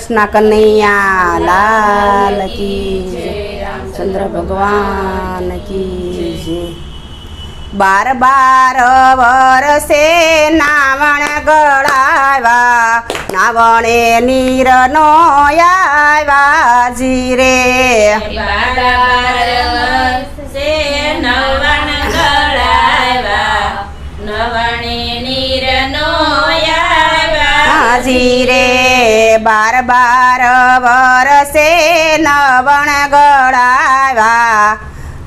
कृष्ण कन्हैया लाल की जय, चंद्र भगवान की जय। 12 वर्षे नावण गळावा, नावणे नीर नो आवा जीरे। 12 वर्षे नावण गळावा, नावणे नीर नो आवा जीरे। 12 वर्षे नवण गळावा,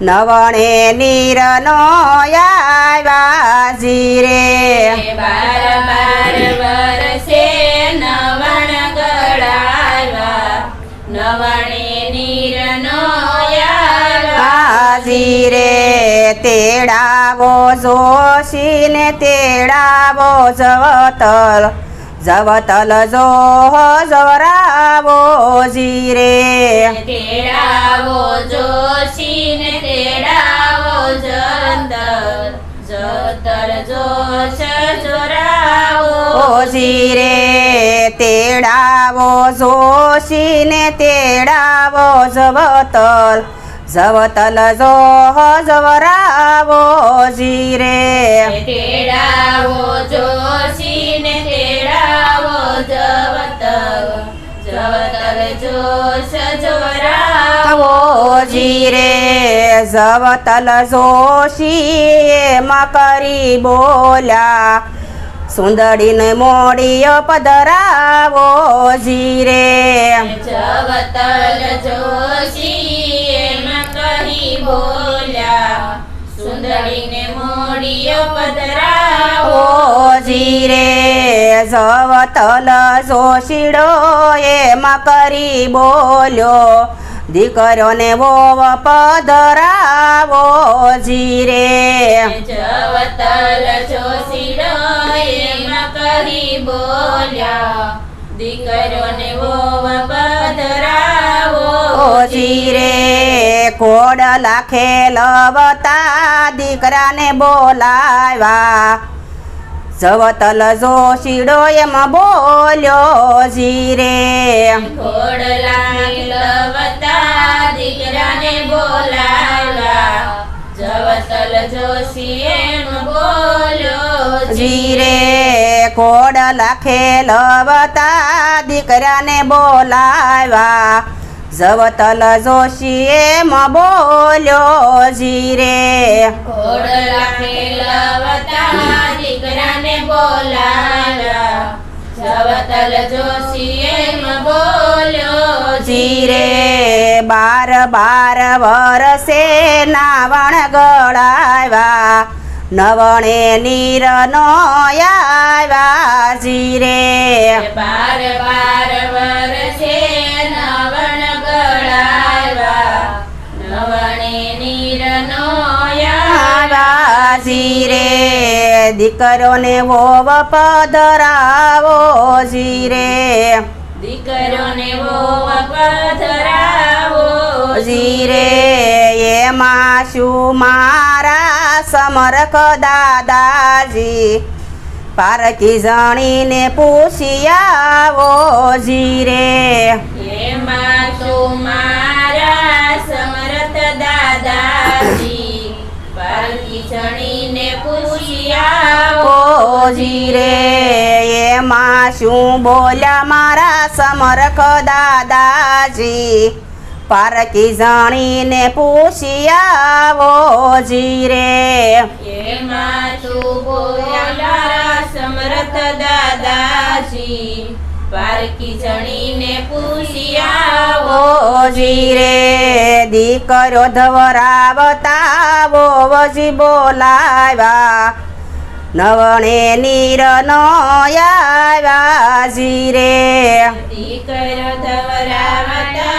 नवणे नीर नो आवा जीरे। 12 वर्षे नवण गळावा, नवणे नीर नो आवा जीरे। तेडावो जोशीने तेडावो जवतल, जवतल जो जवरावो जीरे। तेडावो जोशीन तेडावो जवतल, जवतल जोश जोरावो जीरे। तेडावो जोशीने तेडावो जवतल, जवतल जो जवरावो जीरे। तेडावो जोशीन तेडावो जवतल, जवतल जोश जोरावो जीरे। जवतल जोशी मकरी बोल्या, सुंदरीने मोडिय पधरावो जीरे। जवतल जोशी कही बोल्या, सुंदरीने मोडिय पधरावो जीरे। जवतल जोशीडो मकरी बोल्यो, દીકરો ને વોવ પધરાવો જીરે। જવતલ જોશીડો એમાં કહી બોલ્યા, દીકરોને વોવ પધરાવો જીરે। કોડલા ખેલવતા દીકરાને બોલાવ્યા, જવતલ જોશીડો એમ બોલ્યો જીરે। ઘોડલા લવતા દીકરાને બોલાવ્યા, જવતલ જોશી એમ બોલ્યો જીરે। કોડલા ખેલવતા દીકરાને બોલાવ્યા, જવતલ જોશી એમ બોલ્યો જીરે। ઘોડલા ખેલવતા દીકરાને બોલાવ્યા, જવતલ જોશી એમ બોલ્યો જીરે। 12 વર્ષે નાવણ ગળાવ્યા, નવણે નીર નો આવ્યા જીરે। 12 વર્ષે નવણ ગળાવ્યા, નવણે નીર નો આવ્યા જીરે। દીકરોને વોવ પધરાવો જીરે। દીકરોને વોવ પધરાવો જીરે। એમાં શું મારા સમરખ દાદાજી, પારકી જણીને પૂછી આવો જીરે। એમાં તું મારા સમરથ દાદાજી, પારકી જણીને પૂછી આવો જીરે। એમાં શું બોલ્યા મારા સમરખ દાદાજી, પારકી જણીને પૂછી આવો જીરે। એમાં તું બોલ્યા સમરથ દાદાજી, પારકી જણીને પૂછી આવો જીરે। દીકરો ધવરાવતા વોવજી બોલાવ્યા, નવણે નીર નો આવ્યા જીરે। દીકરો ધવરાવતા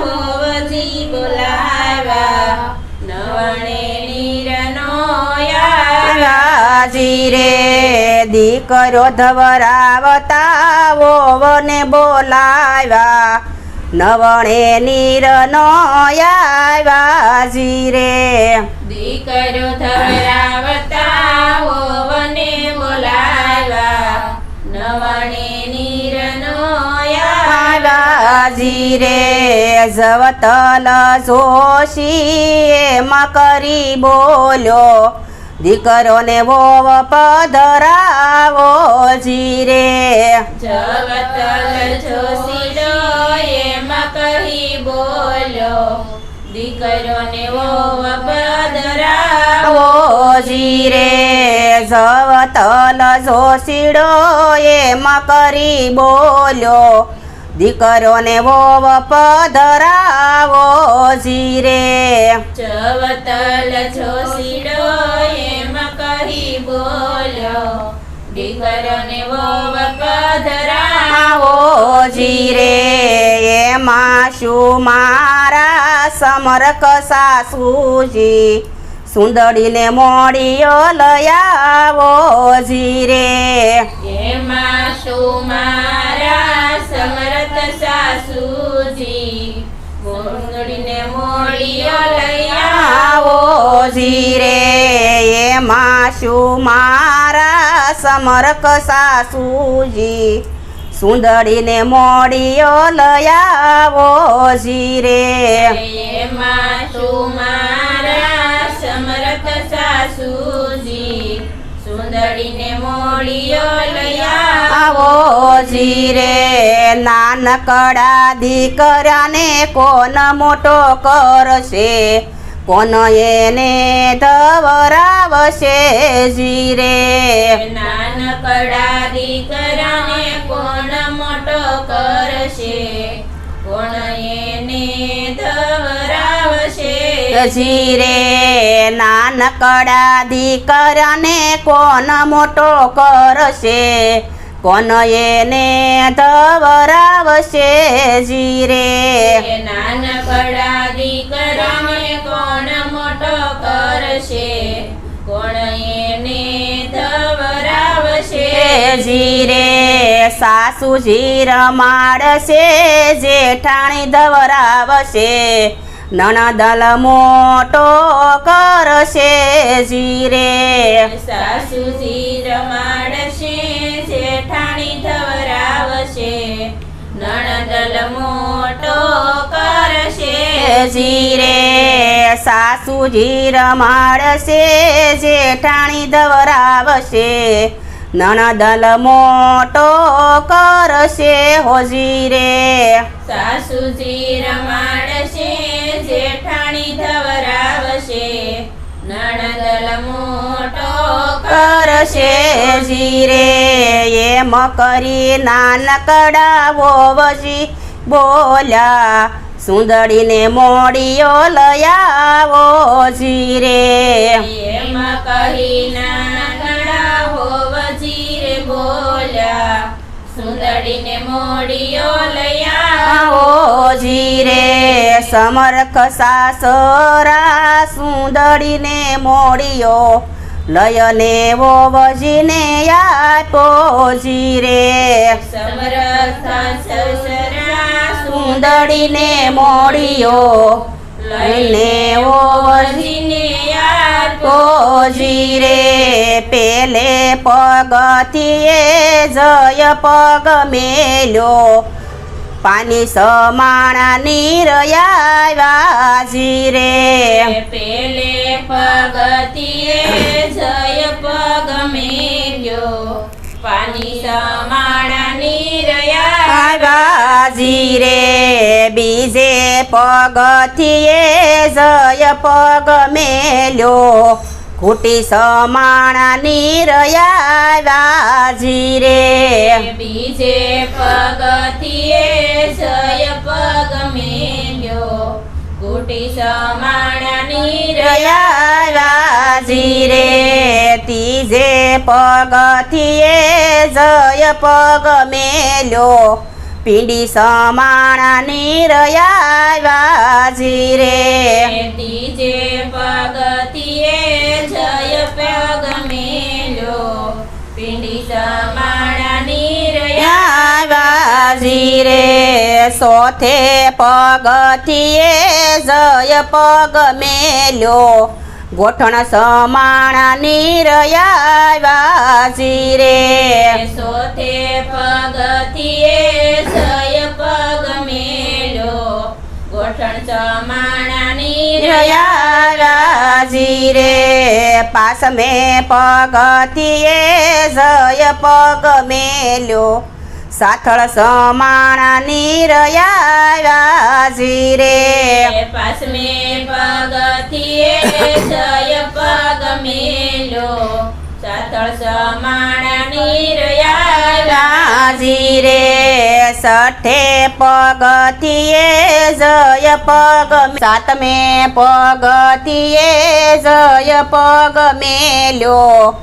હોવજી બોલાવ્યા, નવણે નીર નો આવ્યા જીરે। દીકરો ધવરાવતા વોવને બોલાવ્યા, નવણે નીર નો આવ્યા જીરે। દીકરો ધવરાવતા હોવને બોલાવ્યા, નવણે નીર નો આવ્યા વજી રે જવતલ જોશી એમાં કરી બોલ્યો દીકરો ને વોવ પધરાવો જી રે જવતલ જોશીડો એમાં કહી બોલ્યો દીકરોને વોવ પધરાવો જી રે જવતલ જોશીડો એમાં કરી બોલ્યો દીકરોને વોવ પધરાવો જી રે જવતલ જોશીડો એમાં કહી બોલ્યો દીકરોને વોવ પધરાવો જી રે એમાં શું મારા સમરક સાસુજી સુંદરીને મોડીઓ લયાવો જી રે એમાં શું મારા સમરથ સાસુજી મોડીને મોડીઓ લઈ આવો જી રે એમાં શું મારા સમરક સાસુજી સુંદરીને મોડીઓ લયાવો જી રે એમાં શું મારા સમરથ સાસુજી સુંદરીને મોડીઓ લઈ આવો જી રે નાનકડા દીકરાને કોણ મોટો કરશે કોણ એને ધવરાવશે જી રે નાનકડા દીકરાને કોણ મોટો કરશે કોણ એને ધવરાવશે જી રે નાનકડા દીકરાને કોણ મોટો કરશે કોણ એને ધવરાવશે જી રે નાનકડા દીકરાને કોણ મોટો કરશે કોણ એને ધવરાવશે જી રે સાસુજી રમાડશે જેઠાણી ધવરાવશે નણદલ મોટો કરશે જી રે સાસુજી રમાડશે જેઠાણી ધવરાવશે નણદલ મોટો કરશે જી રે સાસુજી રમાડશે જેઠાણી ધવરાવશે નણદલ મોટો કરશે હોજી રે સાસુજી રમાડશે જેઠાણી ધવરાવશે નણદલ મોટો કરશે જી રે એમ કરી નાનકડા વોવજી બોલ્યા સુંદરીને મોડીઓ લયાવો જી રે એમ કહી નાનકડા હોવજી રે બોલ્યા સુંદરીને મોડીઓ લઈ આવો જી રે સમરખ સાસરા સુંદરીને મોડીઓ લયને વોવજીને આપો જી રે સમરથ સસરા સુંદરીને મોડીઓ લઈને વોવજીને આપો જી રે પેલે પગથિયે જય પગ મેલ્યો પાની સમાણા નીરયા જી રે પેલે પગથિયે જય પગ મેલ્યો પાણી સમાણા નીરયા જી રે બીજે પગથિયે જય પગ મેલ્યો ઘૂંટી સમાણા નીરયા જી રે બીજે પગથિયે જય પગ મેલ્યો ઘૂંટી સમાણા નીરયા જી રે ત્રીજે પગથિયે જય પગ મેલ્યો પીંડી સમાણા નીરયા જી રે ત્રીજે પગથિયે જય પગ મેલ્યો પિંડી સમાણા નીરયા જી રે સોથે પગથિયે જય પગ મેલ્યો ગોઠણ સમાણા નીરયા જી રે સોથે પગથિયે જય પગ મેલ્યો ગોઠણ સમાણાની રયાજી રે પાસમે પગથિયે જય પગ મેલ્યો સાથળ સમાણાની રયાજી રે પાસમે પગથિયે જય પગ મેલ્યો સાથળ સમાણાની રાજી રે સઠે પગથિયે જય પગ સાતમે પગથિયે જય પગ મેલ્યો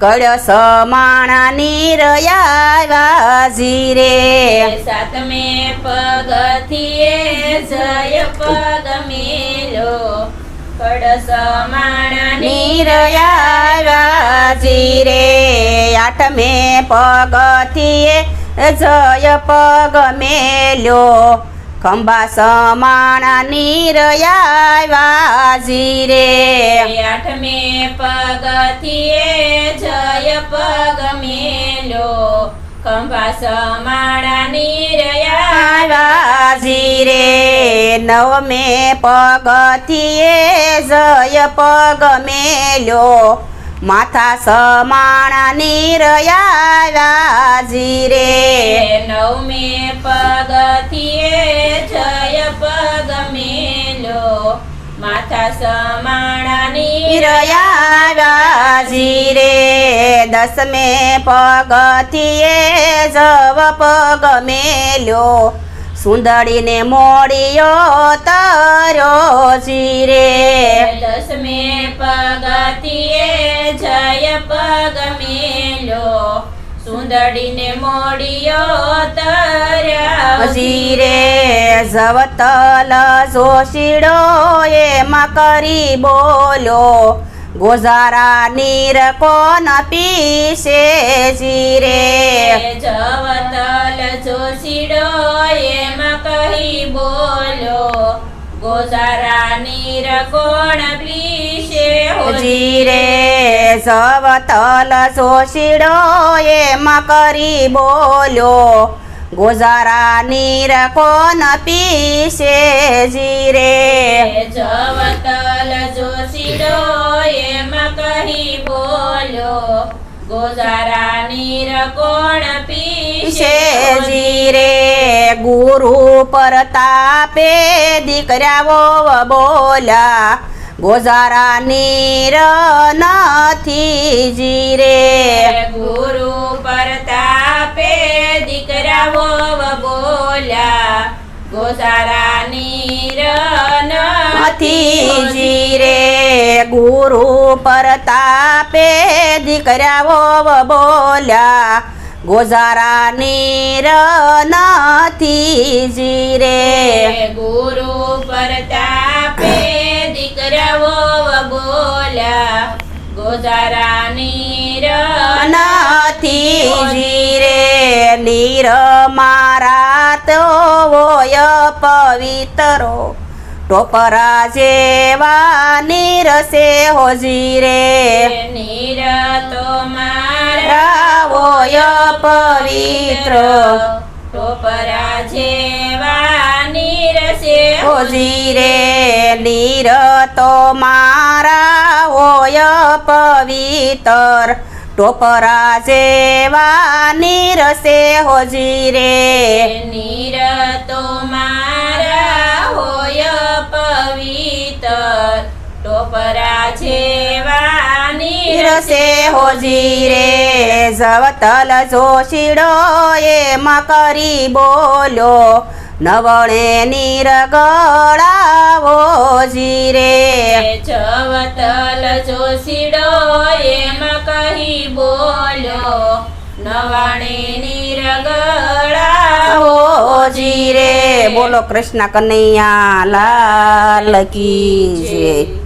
કળશ માણાની રયાજી રે સાતમે પગથિયે જય પગ મેલ્યો કળશ માણાની રયાજી રે આઠમે પગથિયે જય પગ મેલ્યો ખંભા સમાણાની રયાજી રે આઠમે પગથિયે જય પગ મેલ્યો ખંભા સમાણાની રયાજી રે નવમે પગથિયે જય પગ મેલ્યો માથા સમાણાની રયાજી રે નવમે પગથિયે જય પગ મેલ્યો માથા સમાણાની રયાજી રે દસમે પગથિયે જવ પગ મેલ્યો સુંદરીને મોડિયો તર્યો જીરે દસમે પગથિયે જય પગ મેલ્યો સુંદરીને મોડિયો તર્યા જીરે જવતલ જોશીડો એમાં કરી બોલ્યો ગોઝારા નીર કોન પીશે જીરે જવતલ જોશીડો એમાં કહી બોલ્યો ગોઝારા નીર કોણ પીશે જીરે જવતલ જોશીડો એમાં કરી બોલ્યો ગોઝારા નીર કોન પીશે જીરે જવતલ જોશીડો એમાં કહી બોલ્યો ગોઝારા નીર કોણ પીશે જીરે ગુરુ પરતાપે દીકરાઓ બોલ્યા ગોઝારા નીર નથી જીરે ગુરુ પરતાપે દીકરાઓ બોલ્યા ગોઝારા નીર નથી જીરે ગુરુ પરતાપે દીકરાઓ બોલ્યા ગોઝારા નીર નથી જીરે ગુરુ પરતાપે દીકરાઓ બોલ્યા ગોઝારા નીર નથી જીરે નીર મારા તો હોય પવિત્રો ટોપરા જેવા નીર સે હો જીરે નીર તો મારા હોય પવિત્ર ટોપરા જેવા નીર છે હો જીરે નીર તો મારા હોય પવિત્ર ટોપરા જેવા નીર સે હો જીરે નીર તો મારા હોય પવિત્ર ટોપરા જેવા નીર સે હો જીરે જવતલ જોશીડો એમાં કરી બોલો નવણે નીર ગળાવો જીરે જવતલ જોશીડો એમાં કહી બોલ્યો નવાણે નીર ગળાવો જીરે બોલો કૃષ્ણ કનૈયા લાલ કી જય.